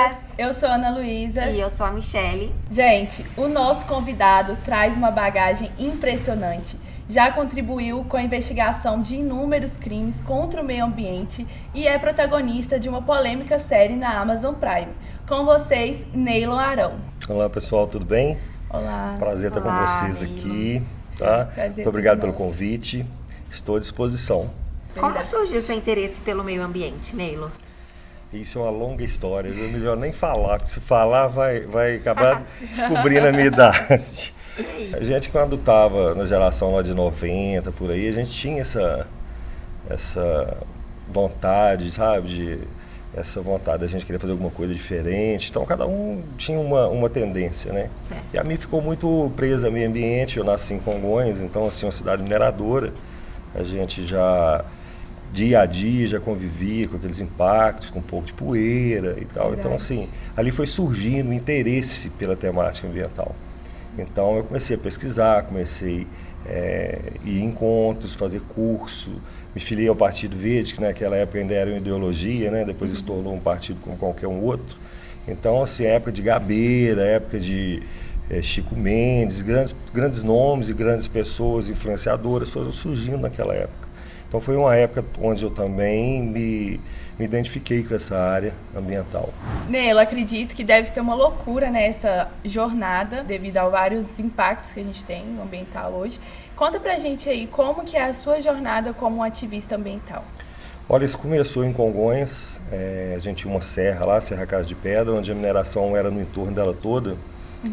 amigas! Eu sou a Ana Luísa. E eu sou a Michele. Gente, o nosso convidado traz uma bagagem impressionante. Já contribuiu com a investigação de inúmeros crimes contra o meio ambiente e é protagonista de uma polêmica série na Amazon Prime. Com vocês, Neilon Arão. Olá pessoal, tudo bem? Olá. Prazer estar com vocês aqui, tá? Muito obrigado pelo convite, estou à disposição. Como surgiu o seu interesse pelo meio ambiente, Neilon? Isso é uma longa história, é melhor nem falar, porque se falar vai acabar descobrindo a minha idade. A gente, quando estava na geração lá de 90, por aí, a gente tinha essa vontade, sabe, essa vontade da gente querer fazer alguma coisa diferente. Então, cada um tinha uma tendência, né? E a mim ficou muito presa ao meio ambiente. Eu nasci em Congonhas, então, assim, uma cidade mineradora. A gente já, dia a dia, já convivia com aqueles impactos, com um pouco de poeira e tal. Então, assim, ali foi surgindo o interesse pela temática ambiental. Então eu comecei a pesquisar, comecei a ir em encontros, fazer curso, me filiei ao Partido Verde, que naquela época ainda era uma ideologia, né? Depois se tornou um partido como qualquer um outro. Então, assim, época de Gabeira, época de Chico Mendes, grandes nomes e grandes pessoas influenciadoras foram surgindo naquela época. Então foi uma época onde eu também me identifiquei com essa área ambiental. Neilon, acredito que deve ser uma loucura, né, essa jornada, devido a vários impactos que a gente tem no ambiental hoje. Conta pra gente aí como que é a sua jornada como um ativista ambiental. Olha, isso começou em Congonhas, a gente tinha uma serra lá, Serra Casa de Pedra, onde a mineração era no entorno dela toda.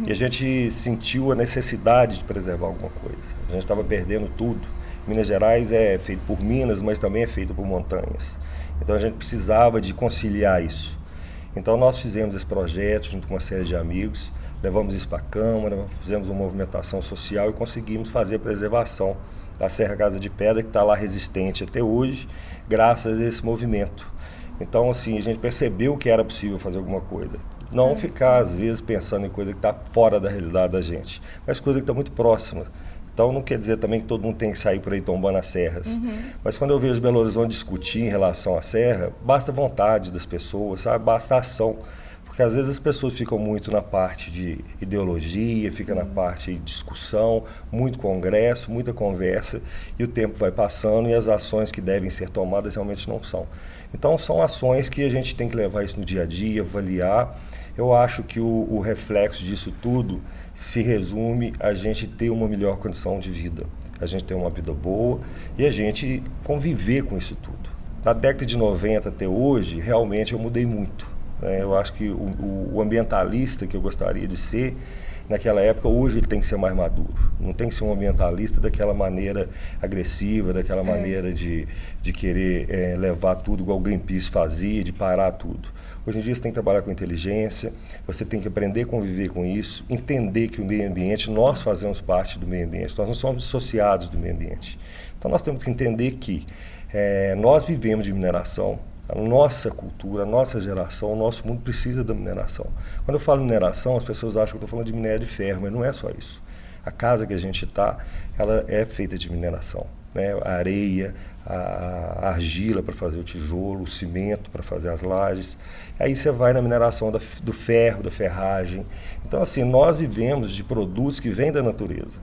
E a gente sentiu a necessidade de preservar alguma coisa. A gente estava perdendo tudo. Minas Gerais é feito por minas, mas também é feito por montanhas. Então a gente precisava de conciliar isso. Então nós fizemos esse projeto junto com uma série de amigos, levamos isso para a Câmara, fizemos uma movimentação social e conseguimos fazer a preservação da Serra Casa de Pedra, que está lá resistente até hoje, graças a esse movimento. Então, assim, a gente percebeu que era possível fazer alguma coisa. Não ficar, às vezes, pensando em coisa que está fora da realidade da gente, mas coisa que está muito próxima. Então, não quer dizer também que todo mundo tem que sair por aí tombando as serras. Mas quando eu vejo Belo Horizonte discutir em relação à serra, basta vontade das pessoas, sabe? Basta ação. Porque às vezes as pessoas ficam muito na parte de ideologia, ficam na parte de discussão, muito congresso, muita conversa, e o tempo vai passando e as ações que devem ser tomadas realmente não são. Então, são ações que a gente tem que levar isso no dia a dia, avaliar. Eu acho que o reflexo disso tudo se resume a gente ter uma melhor condição de vida, a gente ter uma vida boa e a gente conviver com isso tudo. Da década de 90 até hoje, realmente eu mudei muito. Eu acho que o ambientalista que eu gostaria de ser, naquela época, hoje ele tem que ser mais maduro. Não tem que ser um ambientalista daquela maneira agressiva, daquela maneira de querer levar tudo igual o Greenpeace fazia, de parar tudo. Hoje em dia você tem que trabalhar com inteligência, você tem que aprender a conviver com isso, entender que o meio ambiente, nós fazemos parte do meio ambiente, nós não somos dissociados do meio ambiente. Então nós temos que entender que nós vivemos de mineração, a nossa cultura, a nossa geração, o nosso mundo precisa da mineração. Quando eu falo mineração, as pessoas acham que eu estou falando de minério de ferro, mas não é só isso. A casa que a gente está, ela é feita de mineração, né? A areia, a argila para fazer o tijolo, o cimento para fazer as lajes. Aí você vai na mineração do ferro, da ferragem. Então, assim, nós vivemos de produtos que vêm da natureza.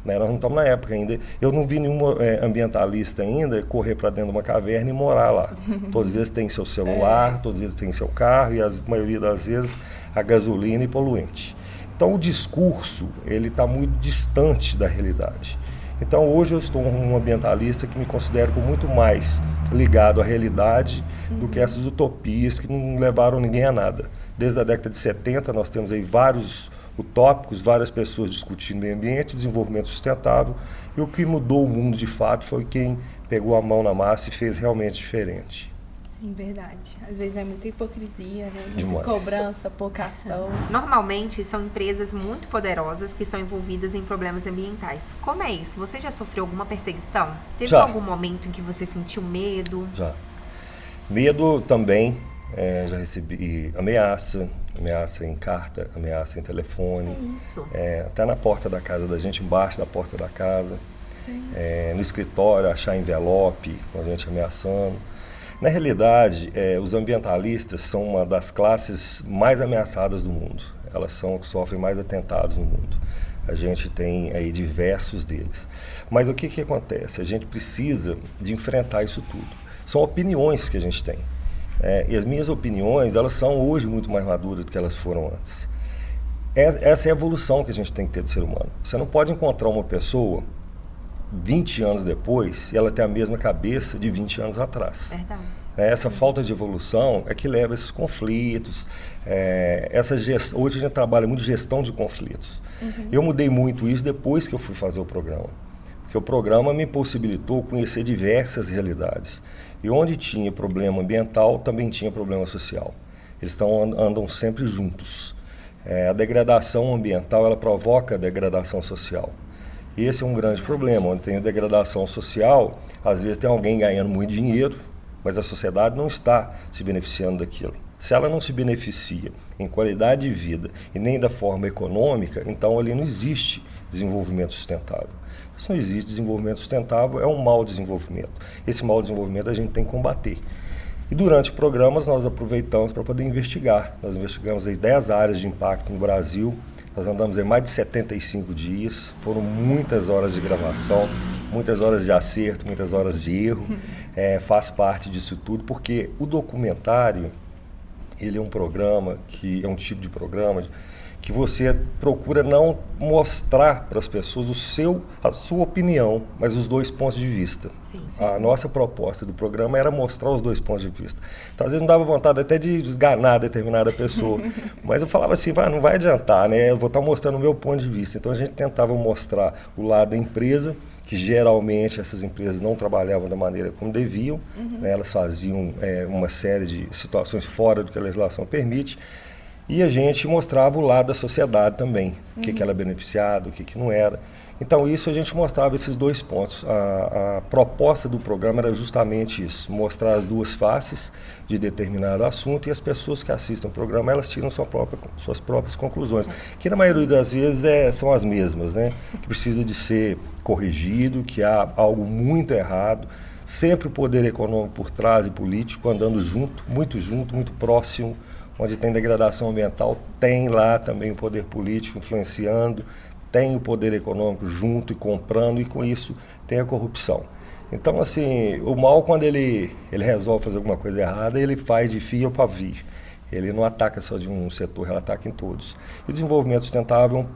Nós não estamos na época ainda. Eu não vi nenhum ambientalista ainda correr para dentro de uma caverna e morar lá. Todos eles têm seu celular, todos eles têm seu carro e a maioria das vezes a gasolina e poluente. Então o discurso ele está muito distante da realidade. Então hoje eu estou um ambientalista que me considero com muito mais ligado à realidade do que essas utopias que não levaram ninguém a nada. Desde a década de 70 nós temos aí vários utópicos, várias pessoas discutindo meio ambiente, desenvolvimento sustentável, e o que mudou o mundo de fato foi quem pegou a mão na massa e fez realmente diferente. Sim, verdade. Às vezes é muita hipocrisia, né? Muita Demais. cobrança, pouca ação. Normalmente são empresas muito poderosas que estão envolvidas em problemas ambientais. Como é isso? Você já sofreu alguma perseguição? Teve Já. algum momento em que você sentiu medo? Já. Medo também, já recebi ameaça em carta, ameaça em telefone. É isso. Até na porta da casa da gente, embaixo da porta da casa. No escritório, achar envelope com a gente ameaçando. Na realidade, os ambientalistas são uma das classes mais ameaçadas do mundo. Elas são que sofrem mais atentados no mundo. A gente tem aí diversos deles. Mas o que acontece? A gente precisa de enfrentar isso tudo. São opiniões que a gente tem. E as minhas opiniões, elas são hoje muito mais maduras do que elas foram antes. Essa é a evolução que a gente tem que ter do ser humano. Você não pode encontrar uma pessoa 20 anos depois e ela tem a mesma cabeça de 20 anos atrás. Verdade. Essa falta de evolução é que leva a esses conflitos. Hoje a gente trabalha muito gestão de conflitos. Eu mudei muito isso depois que eu fui fazer o programa. Porque o programa me possibilitou conhecer diversas realidades. E onde tinha problema ambiental, também tinha problema social. Eles andam sempre juntos. A degradação ambiental, ela provoca a degradação social. E esse é um grande problema. Onde tem a degradação social, às vezes tem alguém ganhando muito dinheiro, mas a sociedade não está se beneficiando daquilo. Se ela não se beneficia em qualidade de vida e nem da forma econômica, então ali não existe desenvolvimento sustentável. Se não existe desenvolvimento sustentável, é um mau desenvolvimento. Esse mau desenvolvimento a gente tem que combater. E durante programas nós aproveitamos para poder investigar. Nós investigamos as 10 áreas de impacto no Brasil. Nós andamos em mais de 75 dias, foram muitas horas de gravação, muitas horas de acerto, muitas horas de erro. Faz parte disso tudo, porque o documentário, ele é um programa, que é um tipo de programa que você procura não mostrar para as pessoas a sua opinião, mas os dois pontos de vista. Sim. A nossa proposta do programa era mostrar os dois pontos de vista. Então, às vezes, não dava vontade até de esganar determinada pessoa. Mas eu falava assim, não vai adiantar, né? Eu vou estar mostrando o meu ponto de vista. Então, a gente tentava mostrar o lado da empresa, que geralmente essas empresas não trabalhavam da maneira como deviam. Né? Elas faziam uma série de situações fora do que a legislação permite. E a gente mostrava o lado da sociedade também, o que era beneficiado, o que não era. Então, isso a gente mostrava esses dois pontos. A proposta do programa era justamente isso, mostrar as duas faces de determinado assunto e as pessoas que assistem o programa, elas tiram suas próprias conclusões, que na maioria das vezes são as mesmas, né? Que precisa de ser corrigido, que há algo muito errado, sempre o poder econômico por trás e político andando junto, muito próximo. Onde tem degradação ambiental, tem lá também o poder político influenciando, tem o poder econômico junto e comprando, e com isso tem a corrupção. Então, assim, o mal, quando ele resolve fazer alguma coisa errada, ele faz de fio a pavio. Ele não ataca só de um setor, ele ataca em todos. E o desenvolvimento sustentável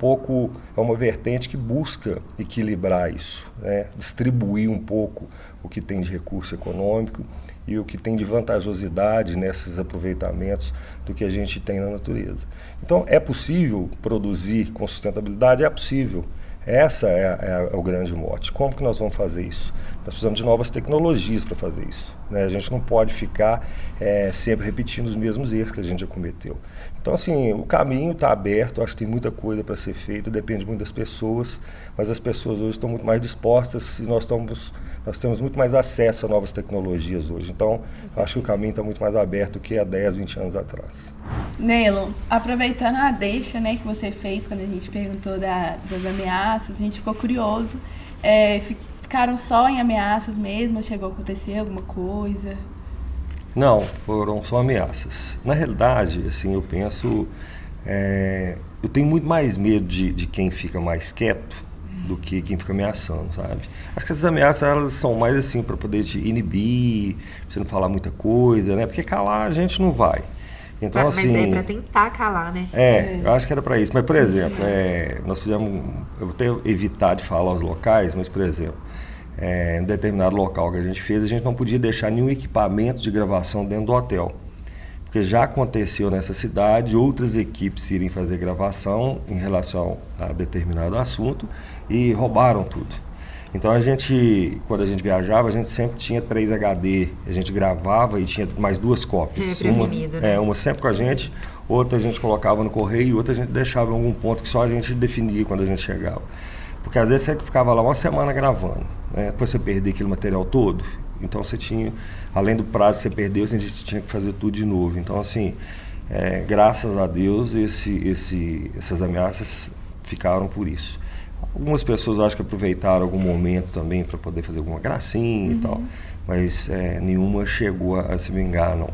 é uma vertente que busca equilibrar isso, né? Distribuir um pouco o que tem de recurso econômico e o que tem de vantajosidade nesses aproveitamentos do que a gente tem na natureza. Então, é possível produzir com sustentabilidade? É possível. Essa é o grande mote. Como que nós vamos fazer isso? Nós precisamos de novas tecnologias para fazer isso, né? A gente não pode ficar sempre repetindo os mesmos erros que a gente já cometeu. Então, assim, o caminho está aberto, acho que tem muita coisa para ser feita, depende muito das pessoas, mas as pessoas hoje estão muito mais dispostas e nós temos muito mais acesso a novas tecnologias hoje. Então, acho que o caminho está muito mais aberto do que há 10, 20 anos atrás. Nelo, aproveitando a deixa, né, que você fez quando a gente perguntou das ameaças, a gente ficou curioso. Ficaram só em ameaças mesmo? Chegou a acontecer alguma coisa? Não, foram só ameaças. Na realidade, assim, eu penso... eu tenho muito mais medo de quem fica mais quieto do que quem fica ameaçando, sabe? Acho que essas ameaças, elas são mais assim para poder te inibir, pra você não falar muita coisa, né? Porque calar a gente não vai. Então, mas assim, é para tentar calar, né? Eu acho que era para isso. Mas, por exemplo, nós fizemos... Eu vou até evitar de falar os locais, mas, por exemplo, em determinado local que a gente não podia deixar nenhum equipamento de gravação dentro do hotel. Porque já aconteceu nessa cidade, outras equipes irem fazer gravação em relação a determinado assunto e roubaram tudo. Então, quando a gente viajava, a gente sempre tinha 3 HD, a gente gravava e tinha mais 2 cópias. Uma sempre com a gente, outra a gente colocava no correio e outra a gente deixava em algum ponto que só a gente definia quando a gente chegava. Porque às vezes você ficava lá uma semana gravando, né? Depois você perdia aquele material todo, então você tinha, além do prazo que você perdeu, a gente tinha que fazer tudo de novo. Então, assim, graças a Deus, essas ameaças ficaram por isso. Algumas pessoas, eu acho que aproveitaram algum momento também para poder fazer alguma gracinha e tal. mas nenhuma chegou a se vingar, não.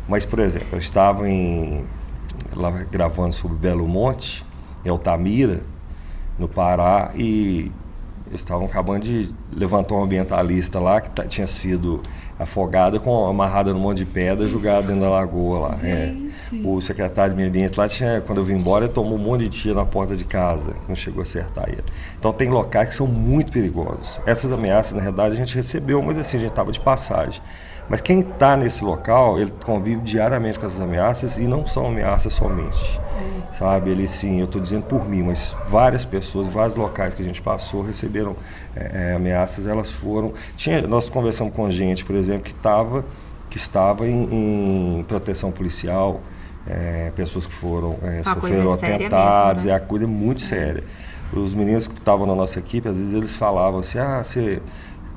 Mas, por exemplo, eu estava lá gravando sobre Belo Monte, em Altamira, no Pará, e eles estavam acabando de levantar um ambientalista lá que tinha sido afogada, amarrada num monte de pedra, jogada dentro da lagoa lá. O secretário de Meio Ambiente lá quando eu vim embora, ele tomou um monte de tiro na porta de casa, que não chegou a acertar ele. Então tem locais que são muito perigosos. Essas ameaças, na realidade, a gente recebeu, mas assim, a gente estava de passagem. Mas quem está nesse local, ele convive diariamente com essas ameaças, e não são ameaças somente, sabe? Ele, sim, eu estou dizendo por mim, mas várias pessoas, vários locais que a gente passou receberam ameaças. Elas foram... Nós conversamos com gente, por exemplo, que estava em proteção policial, pessoas que sofreram atentados, mesmo, né? É a coisa muito séria. Os meninos que estavam na nossa equipe, às vezes eles falavam assim,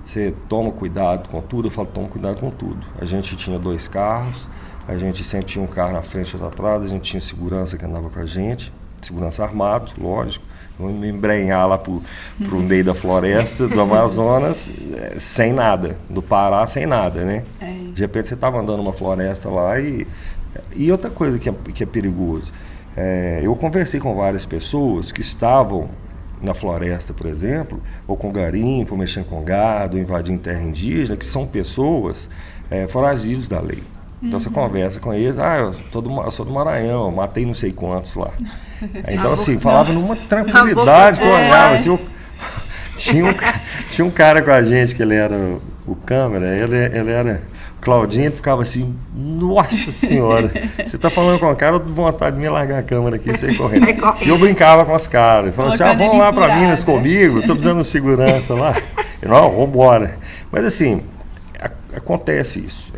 você toma cuidado com tudo? Eu falo, toma cuidado com tudo. A gente tinha 2 carros, a gente sempre tinha um carro na frente e outro atrás, a gente tinha segurança que andava com a gente, segurança armado, lógico. Não me embrenhar lá pro meio da floresta do Amazonas sem nada, do Pará sem nada, né? De repente você estava andando numa floresta lá e outra coisa que é perigoso. Eu conversei com várias pessoas que estavam na floresta, por exemplo, ou com garimpo, mexendo com gado, invadindo terra indígena, que são pessoas foragidos da lei. Então você conversa com eles, eu sou do Maranhão, eu matei não sei quantos lá. Então assim, falava numa tranquilidade que eu olhava, assim, tinha um cara com a gente, que ele era o câmera, ele era... Claudinho, ele ficava assim, nossa senhora, você tá falando com o cara, eu tô com vontade de me largar a câmera aqui e sair correndo. E eu brincava com os caras, falando assim, vamos lá para Minas comigo, tô precisando de segurança lá. Não, vamos embora. Mas assim, acontece isso.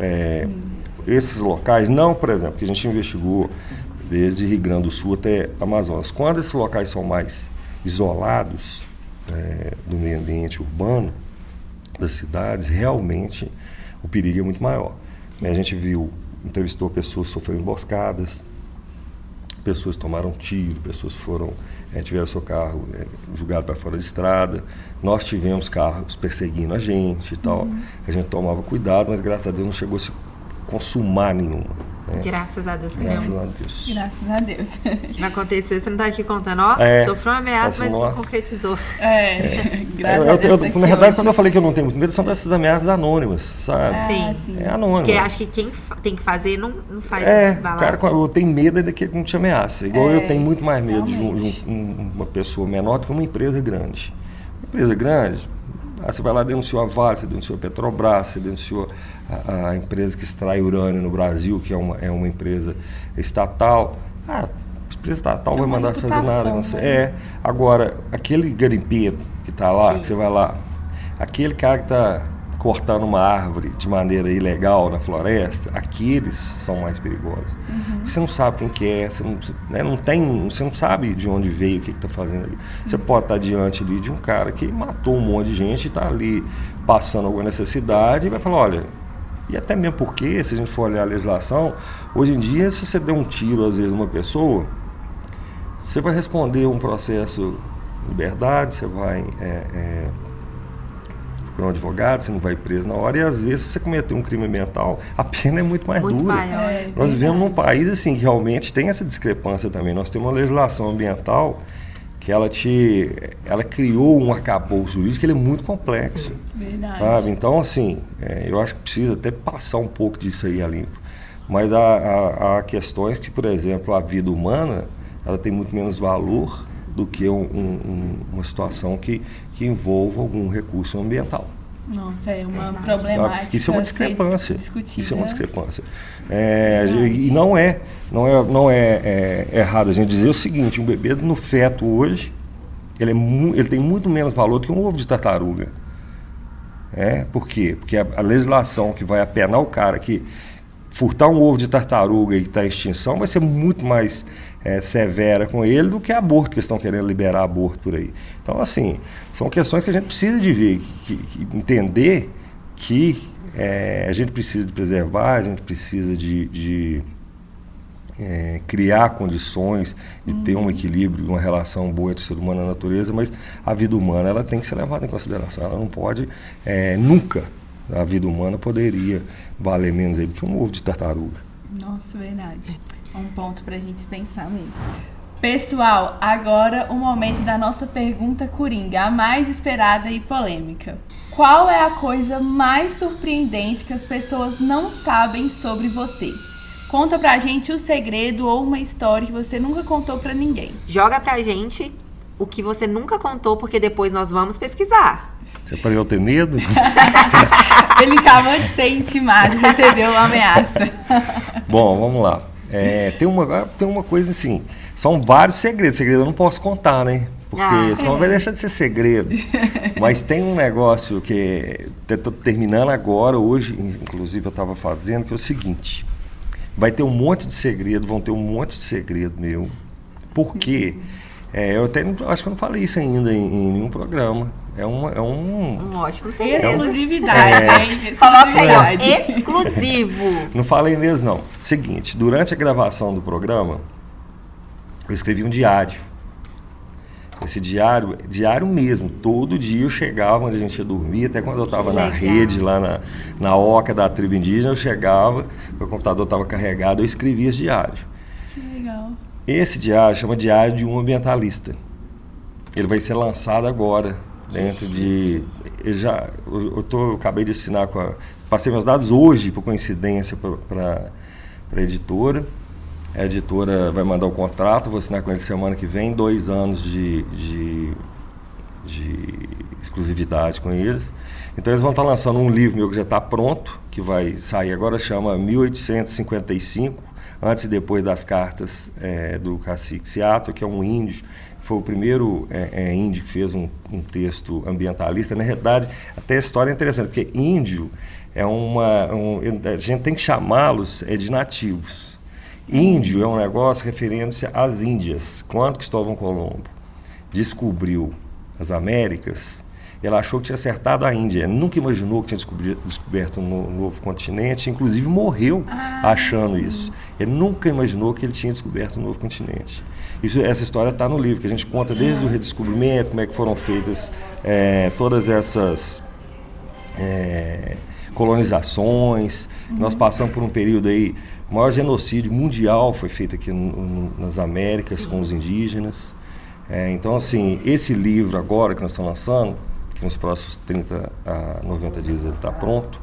Esses locais, não, por exemplo, que a gente investigou desde Rio Grande do Sul até Amazonas. Quando esses locais são mais isolados do meio ambiente urbano, das cidades, realmente o perigo é muito maior. A gente entrevistou pessoas que sofreram emboscadas, pessoas tomaram tiro, pessoas tiveram seu carro jogado para fora de estrada. Nós tivemos carros perseguindo a gente e tal. A gente tomava cuidado, mas graças a Deus não chegou a se consumar nenhuma. Graças a Deus. Graças a Deus. Não aconteceu, você não está aqui contando, sofreu uma ameaça, mas não concretizou. Graças a Deus. Na verdade, quando eu falei que eu não tenho muito medo, são dessas ameaças anônimas, sabe? Sim. É anônimo. Porque acho que quem tem que fazer não faz. Cara, eu tenho medo daquele que não te ameaça. Igual eu tenho muito mais medo de uma pessoa menor do que uma empresa grande. Uma empresa grande, você vai lá, denunciou a Vale, você denunciou a Petrobras, você denunciou a empresa que extrai urânio no Brasil, que é uma empresa estatal. A empresa estatal vai mandar você fazer nada. Agora, aquele garimpeiro que está lá, que você vai lá, aquele cara que está cortando uma árvore de maneira ilegal na floresta, aqueles são mais perigosos. Porque você não sabe quem que é, você não sabe de onde veio, o que está fazendo ali. Você pode estar diante ali de um cara que matou um monte de gente e está ali passando alguma necessidade e vai falar, olha, e até mesmo porque, se a gente for olhar a legislação, hoje em dia, se você der um tiro, às vezes, numa pessoa, você vai responder um processo de liberdade, você vai procurar um advogado, você não vai preso na hora, e às vezes, se você cometer um crime ambiental, a pena é muito mais dura. Nós vivemos num país assim, que realmente tem essa discrepância também. Nós temos uma legislação ambiental que ela criou um arcabouço jurídico que ele é muito complexo. Verdade. Sabe? Então, assim, eu acho que precisa até passar um pouco disso aí a limpo. Mas há questões que, por exemplo, a vida humana, ela tem muito menos valor do que uma situação que envolva algum recurso ambiental. Nossa, é uma problemática. Isso é uma discrepância. Isso é uma discrepância. E não é errado a gente dizer o seguinte: um bebê no feto hoje, ele tem muito menos valor do que um ovo de tartaruga. Por quê? Porque a legislação que vai apenar o cara que furtar um ovo de tartaruga e que está em extinção vai ser muito mais severa com ele do que aborto, que estão querendo liberar aborto por aí. Então, assim, são questões que a gente precisa de ver, entender que a gente precisa de preservar, a gente precisa de criar condições de ter um equilíbrio, uma relação boa entre o ser humano e a natureza, mas a vida humana ela tem que ser levada em consideração. Ela não pode nunca A vida humana poderia valer menos aí do que um ovo de tartaruga. Nossa, verdade. É um ponto pra gente pensar mesmo. Pessoal, agora o momento da nossa pergunta coringa, a mais esperada e polêmica. Qual é a coisa mais surpreendente que as pessoas não sabem sobre você? Conta pra gente o segredo ou uma história que você nunca contou pra ninguém. Joga pra gente o que você nunca contou, porque depois nós vamos pesquisar. Você é pra eu ter medo? Ele acabou de ser intimado, recebeu uma ameaça. Bom, vamos lá. Tem uma coisa assim, são vários segredos. Segredo eu não posso contar, né? Porque senão vai deixar de ser segredo. Mas tem um negócio que estou terminando agora, hoje, inclusive eu estava fazendo, que é o seguinte. Vai ter um monte de segredo, vão ter um monte de segredo meu. Por quê? Eu até acho que eu não falei isso ainda em nenhum programa. Um ótimo segredo. Exclusividade, hein? Coloca aí, ó, exclusivo. Não falei mesmo, não. Seguinte, durante a gravação do programa, eu escrevi um diário. Esse diário mesmo, todo dia eu chegava onde a gente ia dormir, até quando eu estava na rede, lá na oca da tribo indígena, eu chegava, meu computador estava carregado, eu escrevia esse diário. Que legal. Esse diário chama Diário de um Ambientalista. Ele vai ser lançado agora, dentro de... Eu acabei de assinar passei meus dados hoje, por coincidência, para a editora. A editora vai mandar o contrato, vou assinar com eles semana que vem, 2 anos de exclusividade com eles. Então eles vão estar lançando um livro meu que já está pronto, que vai sair agora, chama 1855, antes e depois das cartas do cacique Seattle, que é um índio, foi o primeiro índio que fez um texto ambientalista. Na realidade, até a história é interessante, porque índio a gente tem que chamá-los de nativos. Índio é um negócio referindo-se às Índias. Quando Cristóvão Colombo descobriu as Américas, ele achou que tinha acertado a Índia. Ele nunca imaginou que tinha descoberto um novo continente, inclusive morreu achando isso. Ele nunca imaginou que ele tinha descoberto um novo continente. Essa história está no livro, que a gente conta desde o redescobrimento, como é que foram feitas todas essas colonizações. Nós passamos por um período aí, o maior genocídio mundial foi feito aqui nas Américas, com os indígenas. Então, assim, esse livro agora que nós estamos lançando, que nos próximos 30 a 90 dias ele está pronto,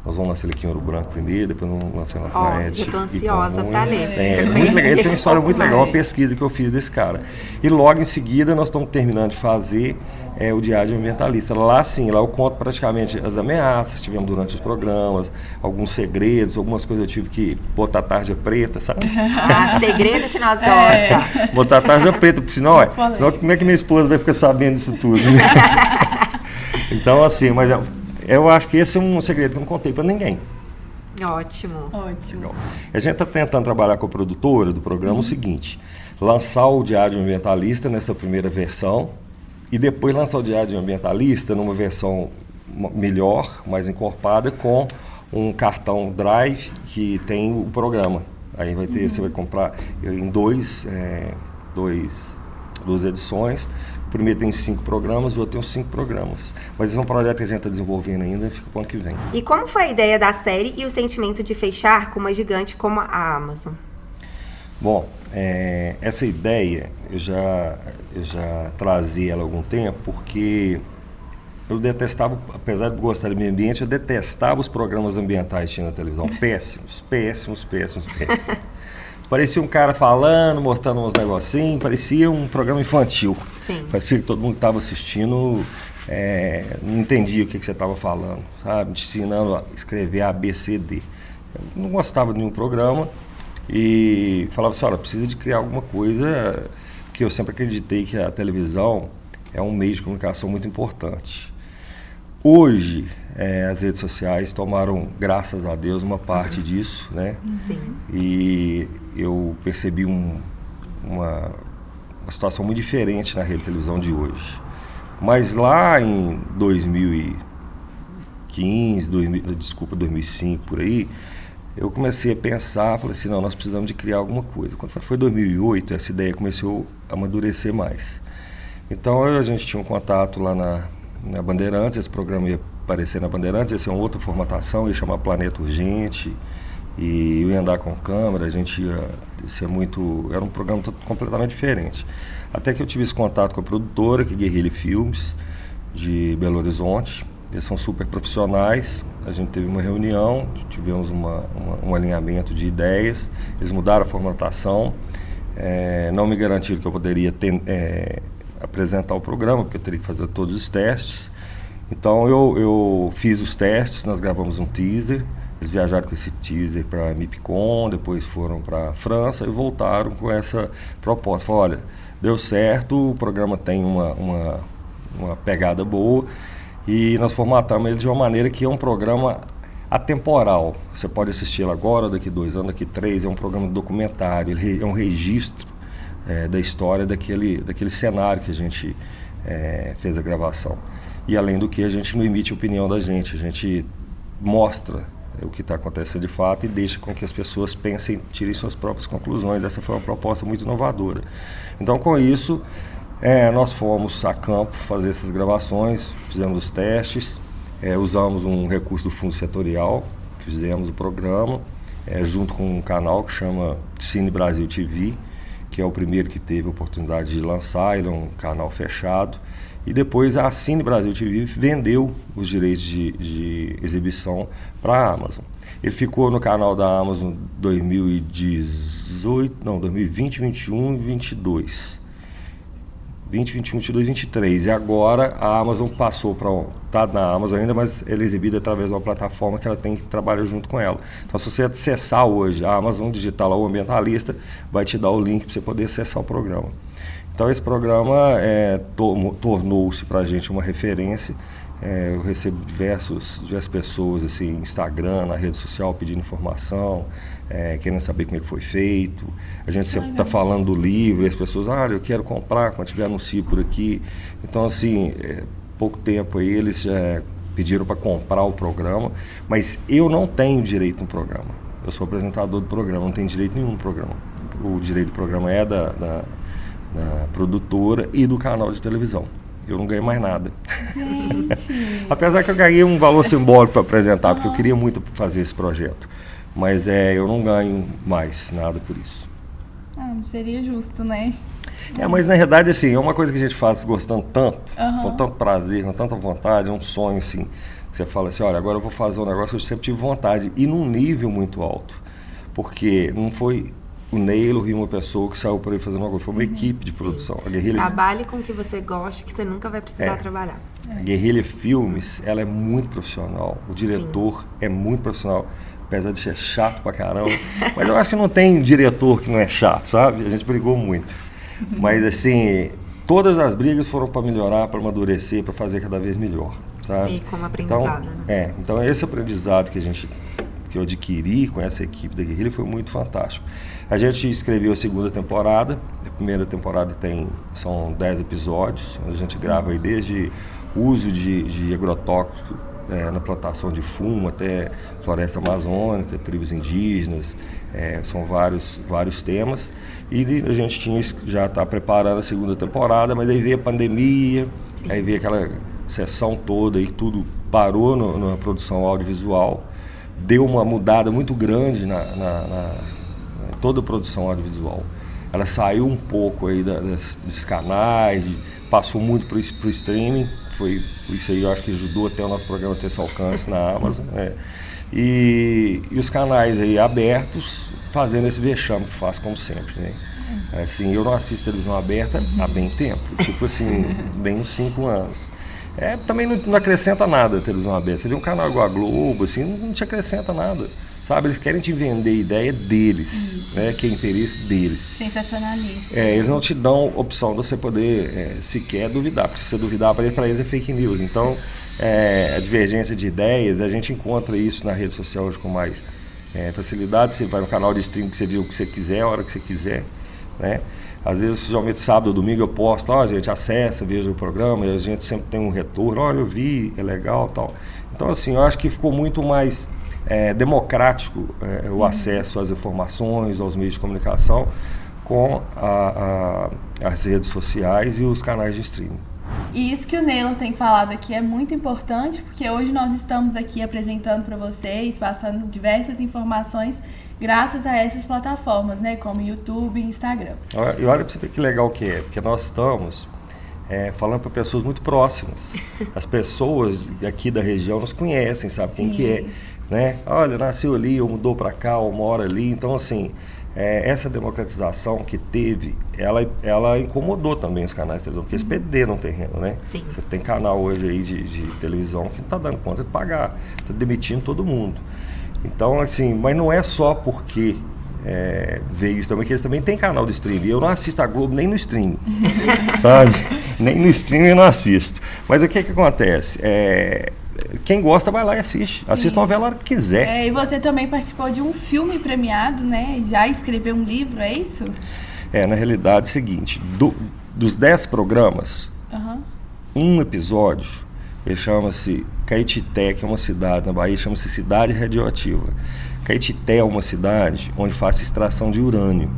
nós vamos lançar ele aqui em Ouro Branco primeiro, depois vamos lançar na Fred. Eu estou ansiosa para ler. Muito legal. Ele tem uma história muito legal, uma pesquisa que eu fiz desse cara. E logo em seguida nós estamos terminando de fazer o Diário Ambientalista. Lá sim, lá eu conto praticamente as ameaças que tivemos durante os programas, alguns segredos, algumas coisas eu tive que botar tarja preta, sabe? Segredo que nós gostamos. Botar tarja preta, porque senão como é que minha esposa vai ficar sabendo disso tudo? Então, assim, mas eu acho que esse é um segredo que eu não contei para ninguém. Ótimo. Legal. A gente está tentando trabalhar com a produtora do programa o seguinte: lançar o Diário Ambientalista nessa primeira versão e depois lançar o Diário Ambientalista numa versão melhor, mais encorpada, com um cartão Drive que tem o programa. Aí vai ter, você vai comprar em duas edições. O primeiro tem 5 programas, o outro tem 5 programas. Mas esse é um projeto que a gente está desenvolvendo ainda e fica para o ano que vem. E como foi a ideia da série e o sentimento de fechar com uma gigante como a Amazon? Bom, essa ideia eu já trazia ela há algum tempo, porque eu detestava, apesar de gostar do meio ambiente, eu detestava os programas ambientais que tinha na televisão. Péssimos. Parecia um cara falando, mostrando uns negocinhos, parecia um programa infantil. Sim. Parecia que todo mundo que estava assistindo não entendia o que você estava falando, sabe? Te ensinando a escrever A, B, C, D. Eu não gostava de nenhum programa e falava assim, olha, precisa de criar alguma coisa, que eu sempre acreditei que a televisão é um meio de comunicação muito importante. Hoje, as redes sociais tomaram, graças a Deus, uma parte disso, né? Sim. E eu percebi uma situação muito diferente na rede de televisão de hoje. Mas lá em 2015, 2005, por aí, eu comecei a pensar, falei assim, não, nós precisamos de criar alguma coisa. Quando foi 2008, essa ideia começou a amadurecer mais. Então a gente tinha um contato lá na Bandeirantes, esse programa ia aparecer na Bandeirantes, ia ser uma outra formatação, ia chamar Planeta Urgente, e eu ia andar com câmera, a gente ia ser era um programa completamente diferente. Até que eu tive esse contato com a produtora, que é Guerrilha Filmes, de Belo Horizonte. Eles são super profissionais, a gente teve uma reunião, tivemos um alinhamento de ideias, eles mudaram a formatação, não me garantiram que eu poderia apresentar o programa, porque eu teria que fazer todos os testes. Então eu fiz os testes, nós gravamos um teaser, eles viajaram com esse teaser para MIPCOM, depois foram para a França e voltaram com essa proposta. Falaram, olha, deu certo, o programa tem uma pegada boa, e nós formatamos ele de uma maneira que é um programa atemporal. Você pode assistir ele agora, daqui 2 anos, daqui 3, é um programa documentário, ele é um registro da história daquele cenário que a gente fez a gravação. E além do que, a gente não emite a opinião da gente, a gente mostra o que está acontecendo de fato e deixa com que as pessoas pensem, tirem suas próprias conclusões. Essa foi uma proposta muito inovadora. Então, com isso, nós fomos a campo fazer essas gravações, fizemos os testes, usamos um recurso do Fundo Setorial, fizemos o programa, junto com um canal que chama Cine Brasil TV, que é o primeiro que teve a oportunidade de lançar, ele é um canal fechado. E depois a Cine Brasil TV vendeu os direitos de exibição para a Amazon. Ele ficou no canal da Amazon 2020, 2021 e 2022. 2021, 22, 23. E agora a Amazon passou para... Está na Amazon ainda, mas ele é exibido através de uma plataforma que ela tem que trabalhar junto com ela. Então, se você acessar hoje a Amazon Digital, o Ambientalista, vai te dar o link para você poder acessar o programa. Então, esse programa tornou-se para a gente uma referência. Eu recebo diversas pessoas, assim, Instagram, na rede social, pedindo informação, querendo saber como é que foi feito. A gente sempre está falando do livro, e as pessoas, eu quero comprar quando tiver anúncio por aqui. Então, assim, pouco tempo aí eles pediram para comprar o programa, mas eu não tenho direito no programa. Eu sou apresentador do programa, não tenho direito nenhum no programa. O direito do programa é da produtora e do canal de televisão. Eu não ganhei mais nada. Apesar que eu ganhei um valor simbólico para apresentar, porque eu queria muito fazer esse projeto. Mas eu não ganho mais nada por isso. Seria justo, né? Mas na verdade, assim, é uma coisa que a gente faz gostando tanto, com tanto prazer, com tanta vontade, é um sonho, assim, que você fala assim, olha, agora eu vou fazer um negócio que eu sempre tive vontade, e num nível muito alto. Porque não foi o Neilo e uma pessoa que saiu por aí fazendo uma coisa, foi uma equipe de produção. A Guerrilha... Trabalhe com o que você gosta, que você nunca vai precisar trabalhar. A Guerrilha Filmes, ela é muito profissional, o diretor é muito profissional, apesar de ser chato pra caramba, mas eu acho que não tem diretor que não é chato, sabe? A gente brigou muito. Mas, assim, todas as brigas foram para melhorar, para amadurecer, para fazer cada vez melhor, sabe? E como aprendizado, né? Então esse aprendizado que eu adquiri com essa equipe da Guerrilha foi muito fantástico. A gente escreveu a segunda temporada, a primeira temporada são 10 episódios, a gente grava aí desde o uso de agrotóxico na plantação de fumo até floresta amazônica, tribos indígenas, são vários temas. E a gente já está preparando a segunda temporada, mas aí veio a pandemia, aí veio aquela sessão toda e tudo parou na produção audiovisual. Deu uma mudada muito grande na toda a produção audiovisual. Ela saiu um pouco aí desses canais, passou muito para o streaming. Foi isso aí, eu acho que ajudou até o nosso programa ter esse alcance na Amazon. E os canais aí abertos fazendo esse vexame que faz como sempre, né? Assim, eu não assisto televisão aberta há bem tempo, tipo assim, bem uns 5 anos. Também não acrescenta nada a televisão aberta. Você vê um canal igual a Globo, assim, não te acrescenta nada. Sabe, eles querem te vender a ideia deles, né, que é interesse deles. Sensacionalista. Eles não te dão opção de você poder sequer duvidar, porque se você duvidar, para eles é fake news. Então, a divergência de ideias, a gente encontra isso na rede social hoje com mais facilidade. Você vai no canal de streaming que você vê o que você quiser, a hora que você quiser, né? Às vezes, geralmente sábado ou domingo eu posto, gente, acessa, veja o programa, e a gente sempre tem um retorno, olha, eu vi, é legal e tal. Então, assim, eu acho que ficou muito mais democrático o acesso às informações, aos meios de comunicação, com as redes sociais e os canais de streaming. E isso que o Neylon tem falado aqui é muito importante, porque hoje nós estamos aqui apresentando para vocês, passando diversas informações graças a essas plataformas, né, como YouTube e Instagram. E olha para você ver que legal que é, porque nós estamos falando para pessoas muito próximas. As pessoas aqui da região nos conhecem, sabem quem que é, né? Olha, nasceu ali, ou mudou para cá, ou mora ali. Então, assim, essa democratização que teve, ela incomodou também os canais de televisão, porque eles perderam o terreno, né? Sim. Você tem canal hoje aí de televisão que não está dando conta de pagar, está demitindo todo mundo. Então, assim, mas não é só porque veio isso também, que eles também têm canal de streaming. Eu não assisto a Globo nem no streaming, sabe? Nem no streaming eu não assisto. Mas o que acontece? Quem gosta vai lá e assiste. Sim. Assiste a novela a hora que quiser. E você também participou de um filme premiado, né? Já escreveu um livro, é isso? Na realidade é o seguinte, dos 10 programas, um episódio, ele chama-se Caetité, que é uma cidade na Bahia, chama-se Cidade Radioativa. Caetité é uma cidade onde faz extração de urânio.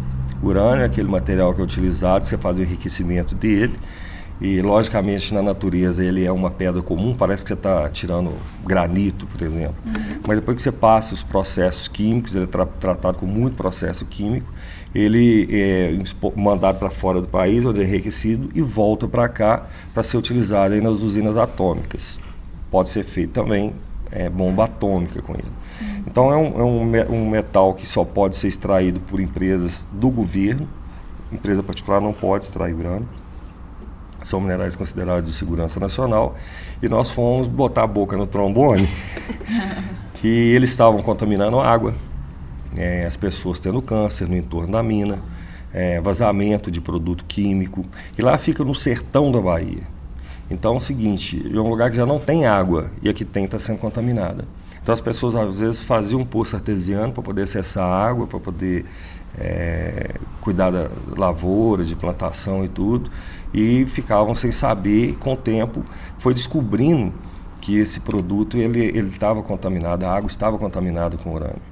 Urânio é aquele material que é utilizado, você faz o enriquecimento dele, e logicamente na natureza ele é uma pedra comum, parece que você está tirando granito, por exemplo. Mas depois que você passa os processos químicos, ele é tratado com muito processo químico, ele é mandado para fora do país, onde é enriquecido, e volta para cá para ser utilizado aí nas usinas atômicas. Pode ser feito também bomba atômica com ele. Então é um metal que só pode ser extraído por empresas do governo. Empresa particular não pode extrair urânio. São minerais considerados de segurança nacional. E nós fomos botar a boca no trombone que eles estavam contaminando a água, as pessoas tendo câncer no entorno da mina, vazamento de produto químico. E lá fica no sertão da Bahia. Então é o seguinte, é um lugar que já não tem água e a que tem está sendo contaminada. Então as pessoas às vezes faziam um poço artesiano para poder acessar a água, para poder cuidar da lavoura, de plantação e tudo, e ficavam sem saber. Com o tempo foi descobrindo que esse produto ele estava contaminado, a água estava contaminada com urânio.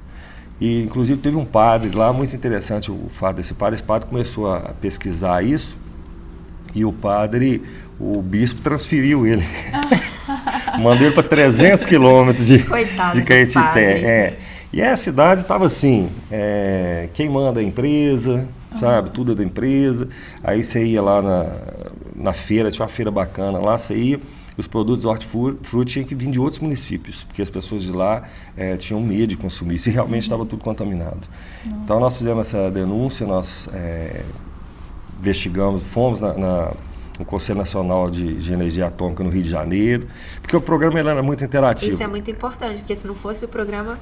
E inclusive teve um padre lá, muito interessante o fato desse padre. Esse padre começou a pesquisar isso, e o bispo transferiu ele. Mandou ele para 300 quilômetros de Caetité. E a cidade estava assim, quem manda é a empresa, sabe? Tudo é da empresa. Aí você ia lá na feira, tinha uma feira bacana lá, você ia, os produtos de hortifruti tinham que vir de outros municípios, porque as pessoas de lá tinham medo de consumir, se realmente estava tudo contaminado. Então nós fizemos essa denúncia, nós investigamos, fomos no Conselho Nacional de Energia Atômica no Rio de Janeiro, porque o programa ele era muito interativo. Isso é muito importante, porque se não fosse o programa...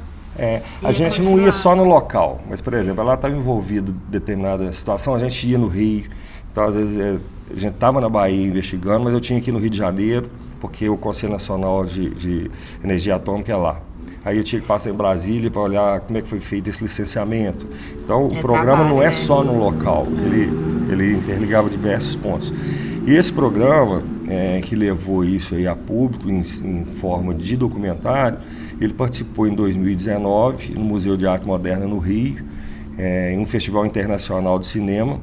a gente não ia só no local, mas, por exemplo, ela estava envolvida em determinada situação, a gente ia no Rio, então às vezes a gente estava na Bahia investigando, mas eu tinha que ir no Rio de Janeiro, porque o Conselho Nacional de Energia Atômica é lá. Aí eu tinha que passar em Brasília para olhar como é que foi feito esse licenciamento. Então o programa não é só no local, ele interligava diversos pontos. E esse programa, que levou isso aí a público em forma de documentário, ele participou em 2019 no Museu de Arte Moderna no Rio, em um festival internacional de cinema,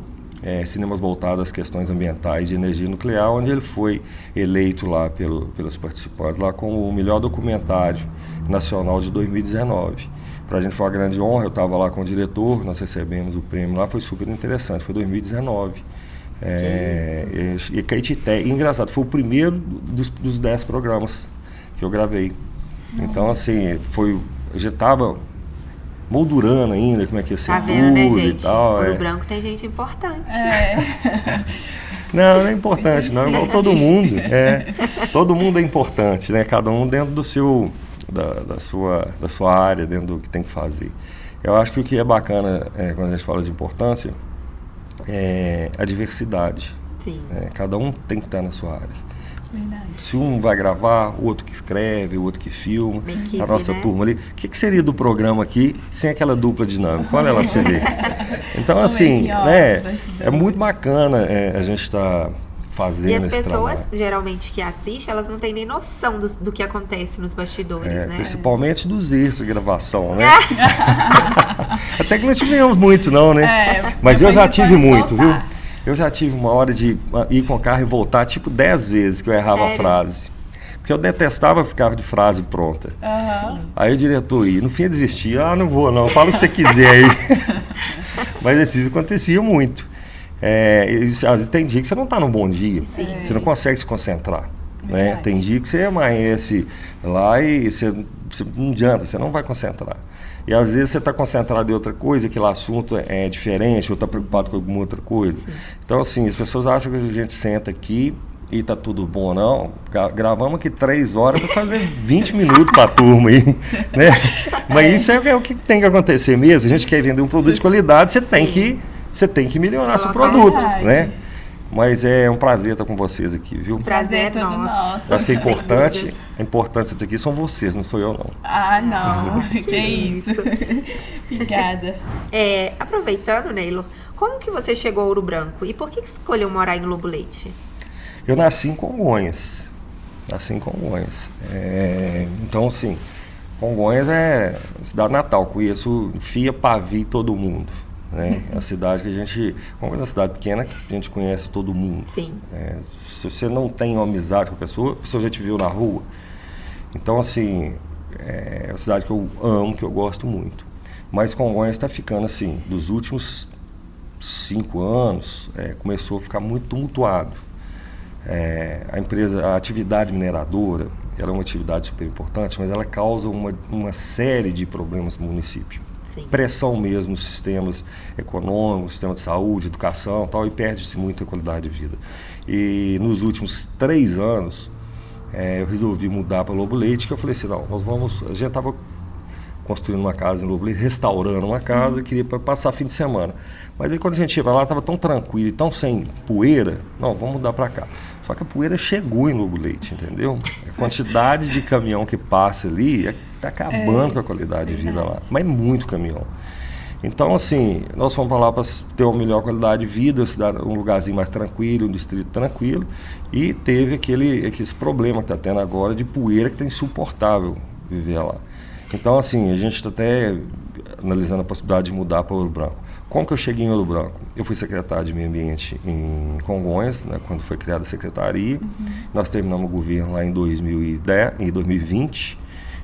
cinemas voltados às questões ambientais de energia nuclear, onde ele foi eleito lá pelos participantes lá como o melhor documentário nacional de 2019. Para a gente foi uma grande honra, eu estava lá com o diretor, nós recebemos o prêmio lá, foi super interessante, foi 2019. E Caetité, e engraçado, foi o primeiro dos 10 programas que eu gravei. Então, assim, a gente estava moldurando ainda como é que ia ser tudo, né, gente? E tal. Ouro Branco tem gente importante. Não é importante, não, igual todo mundo. Todo mundo é importante, né? Cada um dentro do seu, da sua área, dentro do que tem que fazer. Eu acho que o que é bacana quando a gente fala de importância é a diversidade. Sim. Cada um tem que estar na sua área. Verdade. Se um vai gravar, o outro que escreve, o outro que filma, equipe, a nossa turma ali. O que seria do programa aqui sem aquela dupla dinâmica? Olha lá para você ver. Então, assim, é muito bacana a gente estar fazendo esse trabalho. E as pessoas, geralmente, que assistem, elas não têm nem noção do que acontece nos bastidores, né? Principalmente dos erros de gravação, né? Até que não tivemos muitos, não, né? Mas eu já tive muito, viu? Eu já tive uma hora de ir com o carro e voltar, tipo 10 vezes que eu errava a Sério? frase. Porque eu detestava ficar de frase pronta. Aí o diretor ia, no fim eu desistia, não vou não, fala o que você quiser aí. Mas isso acontecia muito. Tem dia que você não está num bom dia, você não consegue se concentrar. Né? Tem dia que você amanhece lá e você não adianta, você não vai concentrar. E às vezes você está concentrado em outra coisa, aquele assunto é diferente, ou está preocupado com alguma outra coisa. Sim. Então, assim, as pessoas acham que a gente senta aqui e está tudo bom. Não, gravamos aqui 3 horas para fazer 20 minutos para a turma aí. Né? Mas isso é o que tem que acontecer mesmo. A gente quer vender um produto de qualidade, você tem que melhorar seu produto. Né? Mas é um prazer estar com vocês aqui, viu? Prazer é todo nosso. Eu acho que a importância disso aqui são vocês, não sou eu, não. Ah, não. Que isso. Obrigada. Aproveitando, Neilo, como que você chegou a Ouro Branco e por que escolheu morar em Lobo Leite? Eu nasci em Congonhas. Então, assim, Congonhas é cidade natal. Conheço fia, pavi, todo mundo. Né? É uma cidade que a gente, como é uma cidade pequena, a gente conhece todo mundo. Sim. Se você não tem uma amizade com a pessoa já te viu na rua. Então, assim, é uma cidade que eu amo, que eu gosto muito. Mas Congonhas está ficando, assim, dos últimos 5 anos, começou a ficar muito tumultuado. A atividade mineradora, ela é uma atividade super importante, mas ela causa uma série de problemas no município. Sim. Pressão mesmo nos sistemas econômicos, sistema de saúde, educação, tal, e perde-se muito a qualidade de vida. E nos últimos 3 anos, eu resolvi mudar para Lobo Leite, que eu falei assim, não, a gente estava construindo uma casa em Lobo Leite, restaurando uma casa, queria passar fim de semana. Mas aí quando a gente ia para lá, estava tão tranquilo e tão sem poeira, não, vamos mudar para cá. Só que a poeira chegou em Lobo Leite, entendeu? A quantidade de caminhão que passa ali está acabando com a qualidade de vida lá. Mas é muito caminhão. Então, assim, nós fomos para lá para ter uma melhor qualidade de vida, um lugarzinho mais tranquilo, um distrito tranquilo, e teve aquele problema que está tendo agora de poeira que está insuportável viver lá. Então, assim, a gente está até analisando a possibilidade de mudar para Ouro Branco. Como que eu cheguei em Ouro Branco? Eu fui secretário de Meio Ambiente em Congonhas, né, quando foi criada a secretaria. Nós terminamos o governo lá em 2020,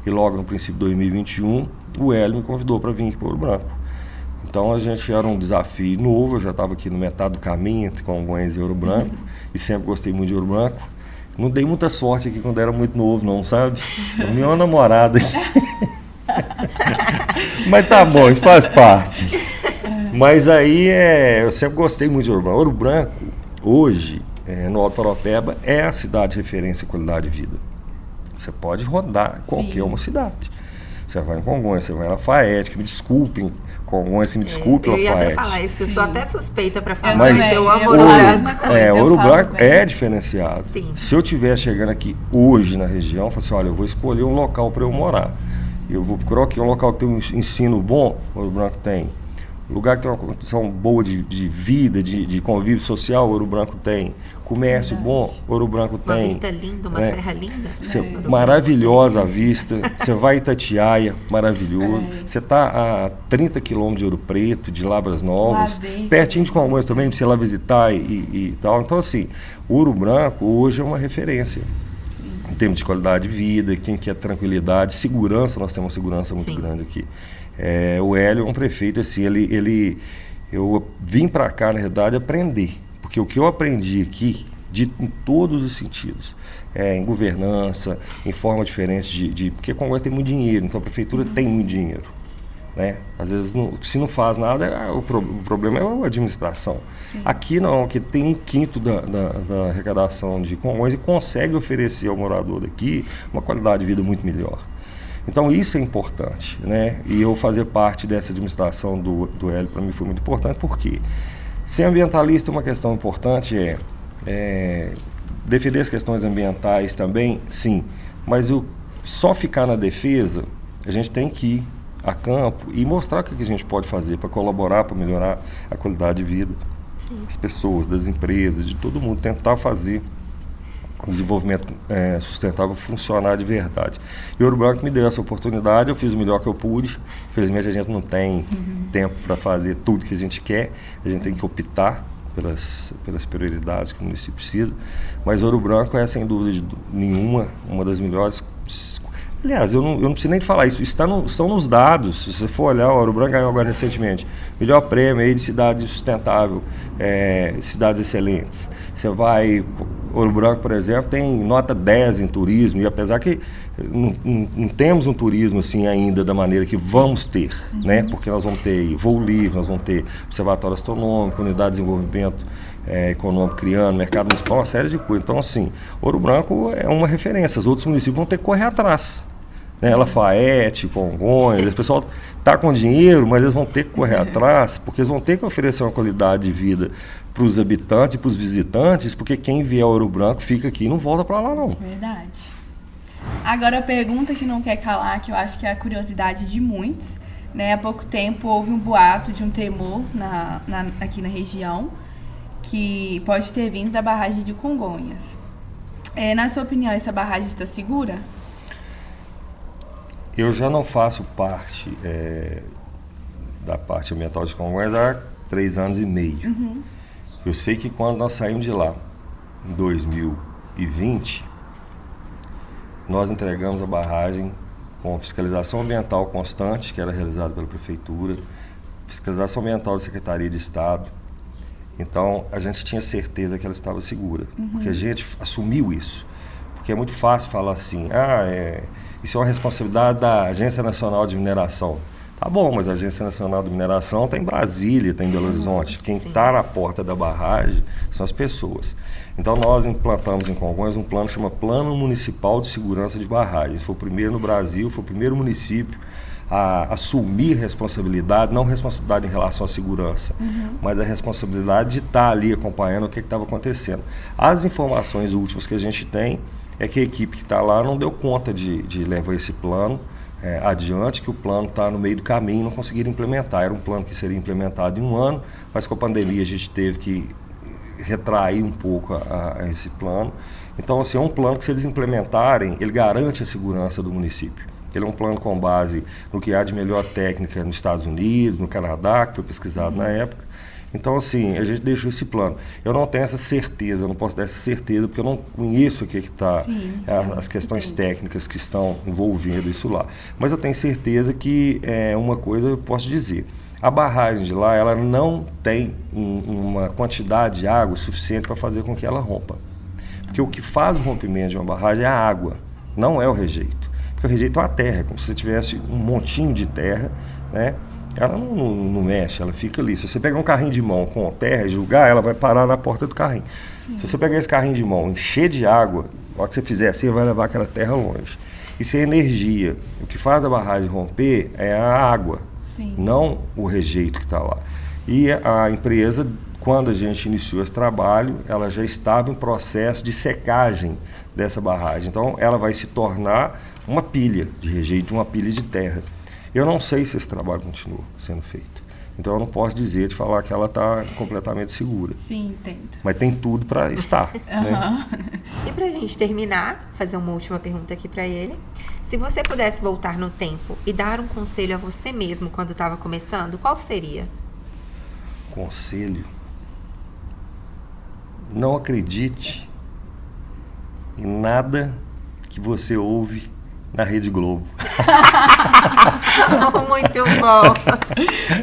e logo no princípio de 2021, o Hélio me convidou para vir aqui para Ouro Branco. Então, a gente era um desafio novo, eu já estava aqui no metade do caminho entre Congonhas e Ouro Branco, e sempre gostei muito de Ouro Branco. Não dei muita sorte aqui quando era muito novo, não, sabe? A minha namorada aqui. Mas tá bom, isso faz parte. Mas aí eu sempre gostei muito de Ouro Branco. Ouro Branco, hoje, no Alto Paropeba, é a cidade de referência em qualidade de vida. Você pode rodar qualquer uma cidade. Você vai em Congonhas, você vai em Lafayette, que me desculpem, Congonhas, me desculpe, Lafayette. Eu ia até falar isso, eu sou até suspeita para falar, mas eu amo Ouro Branco. Ouro Branco é diferenciado. Sim. Se eu estiver chegando aqui hoje na região, eu falo assim, olha, eu vou escolher um local para eu morar. Eu vou procurar aqui um local que tem um ensino bom, Ouro Branco tem. Lugar que tem uma condição boa de vida, de convívio social, Ouro Branco tem. Comércio bom, Ouro Branco tem. Uma vista linda, uma serra linda. Maravilhosa a vista. Você vai em Itatiaia, maravilhoso. Você está a 30 quilômetros de Ouro Preto, de Lavras Novas. Pertinho de Congonhas também, para você ir lá visitar e tal. Então, assim, Ouro Branco hoje é uma referência. Em termos de qualidade de vida, quem quer tranquilidade, segurança, nós temos uma segurança muito grande aqui. O Hélio é um prefeito, assim, eu vim para cá, na verdade, aprender. Porque o que eu aprendi aqui, em todos os sentidos, em governança, em forma diferente porque Congonhas tem muito dinheiro, então a prefeitura tem muito dinheiro. Né? Às vezes, se não faz nada, o problema é a administração. Aqui não, aqui tem 1/5 da arrecadação de Congonhas e consegue oferecer ao morador daqui uma qualidade de vida muito melhor. Então isso é importante, né? E eu fazer parte dessa administração do Hélio para mim foi muito importante, porque ser ambientalista é uma questão importante, defender as questões ambientais também, sim, mas só ficar na defesa, a gente tem que ir a campo e mostrar o que a gente pode fazer para colaborar, para melhorar a qualidade de vida das pessoas, das empresas, de todo mundo, tentar fazer o desenvolvimento sustentável funcionar de verdade. E Ouro Branco me deu essa oportunidade, eu fiz o melhor que eu pude. Infelizmente a gente não tem tempo para fazer tudo que a gente quer, a gente tem que optar pelas prioridades que o município precisa, mas Ouro Branco é, sem dúvida nenhuma, uma das melhores. Aliás, eu não preciso nem falar isso, estão nos dados. Se você for olhar, o Ouro Branco ganhou agora recentemente melhor prêmio aí de cidade sustentável, cidades excelentes. Você vai, Ouro Branco, por exemplo, tem nota 10 em turismo, e apesar que não temos um turismo assim ainda da maneira que vamos ter, né? Porque nós vamos ter voo livre, nós vamos ter observatório astronômico, unidade de desenvolvimento econômico criando, mercado municipal, uma série de coisas. Então, assim, Ouro Branco é uma referência, os outros municípios vão ter que correr atrás. Né? Lafayette, Congonhas, o pessoal está com dinheiro, mas eles vão ter que correr atrás, porque eles vão ter que oferecer uma qualidade de vida para os habitantes e para os visitantes, porque quem vier a Ouro Branco fica aqui e não volta para lá, não. Verdade. Agora, a pergunta que não quer calar, que eu acho que é a curiosidade de muitos, né? Há pouco tempo houve um boato de um tremor aqui na região, que pode ter vindo da barragem de Congonhas. Na sua opinião, essa barragem está segura? Eu já não faço parte da parte ambiental de Congonhas há 3 anos e meio. Eu sei que quando nós saímos de lá, em 2020, nós entregamos a barragem com fiscalização ambiental constante, que era realizada pela Prefeitura, fiscalização ambiental da Secretaria de Estado. Então, a gente tinha certeza que ela estava segura, porque a gente assumiu isso. Porque é muito fácil falar assim, isso é uma responsabilidade da Agência Nacional de Mineração. Tá bom, mas a Agência Nacional de Mineração está em Brasília, está em Belo Horizonte. Quem está na porta da barragem são as pessoas. Então, nós implantamos em Congonhas um plano que chama Plano Municipal de Segurança de Barragens. Foi o primeiro no Brasil, foi o primeiro município a assumir responsabilidade, não responsabilidade em relação à segurança, mas a responsabilidade de estar ali acompanhando o que estava acontecendo. As informações últimas que a gente tem é que a equipe que está lá não deu conta de levar esse plano adiante, que o plano está no meio do caminho e não conseguiram implementar. Era um plano que seria implementado em 1 ano, mas com a pandemia a gente teve que retrair um pouco esse plano. Então, assim, é um plano que, se eles implementarem, ele garante a segurança do município. Ele é um plano com base no que há de melhor técnica nos Estados Unidos, no Canadá, que foi pesquisado na época. Então, assim, a gente deixou esse plano. Eu não tenho essa certeza, eu não posso dar essa certeza, porque eu não conheço o que está, as questões técnicas que estão envolvendo isso lá. Mas eu tenho certeza que uma coisa eu posso dizer. A barragem de lá, ela não tem uma quantidade de água suficiente para fazer com que ela rompa. Porque o que faz o rompimento de uma barragem é a água, não é o rejeito. Porque o rejeito é uma terra, é como se você tivesse um montinho de terra, né? Ela não mexe, ela fica ali. Se você pegar um carrinho de mão com terra e jogar, ela vai parar na porta do carrinho. Se você pegar esse carrinho de mão, encher de água, na hora que você fizer assim, vai levar aquela terra longe. Isso é energia. O que faz a barragem romper é a água, não o rejeito que está lá. E a empresa, quando a gente iniciou esse trabalho, ela já estava em processo de secagem dessa barragem. Então, ela vai se tornar uma pilha de rejeito, uma pilha de terra. Eu não sei se esse trabalho continua sendo feito. Então, eu não posso dizer, de falar que ela está completamente segura. Sim, entendo. Mas tem tudo para estar. Né? E para a gente terminar, fazer uma última pergunta aqui para ele. Se você pudesse voltar no tempo e dar um conselho a você mesmo quando estava começando, qual seria? Conselho? Não acredite em nada que você ouve na Rede Globo. Muito bom.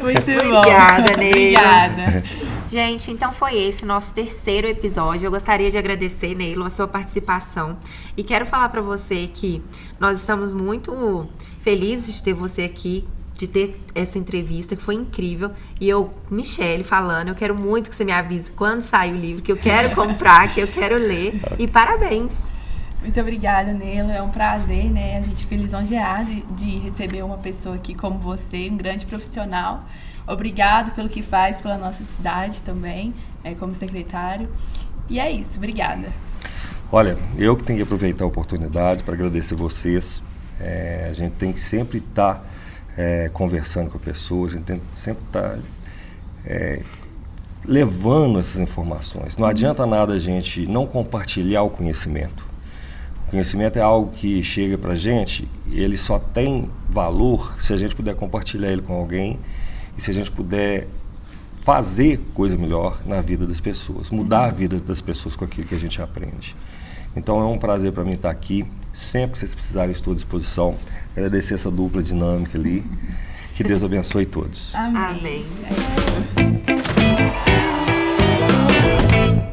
Muito bom. Obrigada, Neila. Obrigada. Gente, então foi esse o nosso 3º episódio. Eu gostaria de agradecer, Neila, a sua participação. E quero falar para você que nós estamos muito felizes de ter você aqui, de ter essa entrevista, que foi incrível. E eu, Michele, falando, eu quero muito que você me avise quando sair o livro, que eu quero comprar, que eu quero ler. E parabéns! Muito obrigada, Neila. É um prazer, né? A gente fica lisonjeado de receber uma pessoa aqui como você, um grande profissional. Obrigado pelo que faz pela nossa cidade também, como secretário. E é isso, obrigada. Olha, eu que tenho que aproveitar a oportunidade para agradecer vocês. A gente tem que sempre estar conversando com a pessoa, a gente tem que sempre estar levando essas informações. Não adianta nada a gente não compartilhar o conhecimento. O conhecimento é algo que chega para a gente e ele só tem valor se a gente puder compartilhar ele com alguém e se a gente puder fazer coisa melhor na vida das pessoas, mudar a vida das pessoas com aquilo que a gente aprende. Então é um prazer para mim estar aqui. Sempre que vocês precisarem, estou à disposição. Agradecer essa dupla dinâmica ali. Que Deus abençoe todos. Amém. Amém.